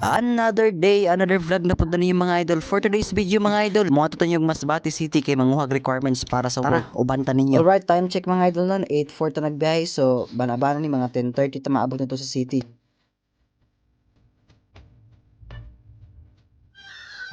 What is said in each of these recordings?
Another day, another vlog na punta niyo mga idol. For today's video mga idol, mga tutan yung Masbate City kay manguhag requirements para sa tara, ubanta ninyo. Alright, time check mga idol nun. 8:04 ta nagbiyahe. So, banabana ni mga 10:30 ta maabot nito sa city.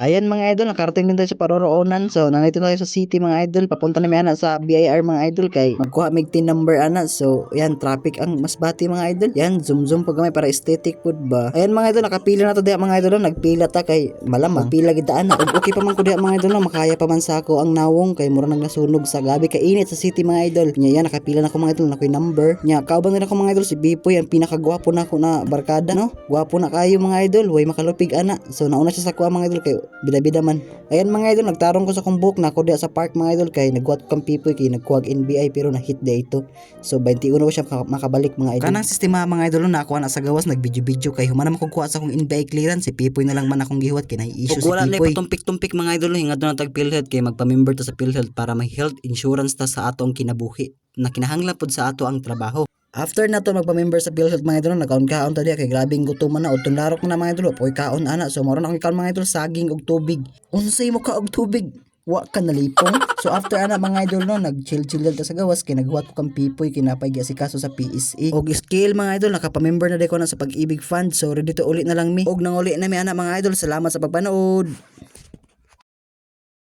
Ayan mga idol, nakarating din tayo sa Paroroonan. So, nandito na tayo sa city mga idol. Papunta na may ana sa BIR mga idol kay magkuha mig tin number ana. So, ayan, traffic ang Masbate mga idol. Yan, zoom pag gamay para aesthetic food ba. Ayan mga idol, nakapila na to diha mga idol. Nagpila ta kay malamang pila gid ana. Ug okay pa man ko diha mga idol, makaya pa man sa ako ang nawong kay mura nang nasunog sa gabi kay init sa city mga idol. Nya yan, nakapila na ko mga idol, nakoy number. Nya kauban na ako mga idol si Bipoy, ang pinakagwapo na ako na barkada, no? Gwapo na kayo mga idol, way makalupig ana. So, nauna siya sa kuha mga idol kay bida-bida man. Ayan mga idol, nagtarong ko sa kong book na ako diya sa park mga idol kay nagkuhat ko kang pipoy kay nagkuhag NBI pero na hit day ito. So 21 ko siya makabalik mga idol. Kanang sistema mga idol na ako na sa gawas nag-video kay humanam ko kuha sa akong NBI clearance si pipoy na lang man akong gihuwat kay na-issue si pipoy. Wala na patumpik-tumpik mga idol hingad na tag PhilHealth kay magpa-member ta sa PhilHealth para may health insurance ta sa atong kinabuhi na kinahanglan pod sa ato ang trabaho. After na to magpa-member sa PhilHealth mga idol, nagkaon-kaon ta diya kay grabing gutom na udton larok na mga idol, poy kaon ana. So moro na akong ikaon mga idol, saging og tubig. Unsay mo ka og tubig? Wa ka nalipong. So after ana mga idol no, nag-chill ta sa gawas kay naghuwat ko kang pipoy kinapay si kaso sa PSE. Og skill mga idol, nakapa-member na di ko na sa Pag-ibig Fund. So ready to ulit na lang mi. Og nanguli na mi ana mga idol. Salamat sa pagpanood.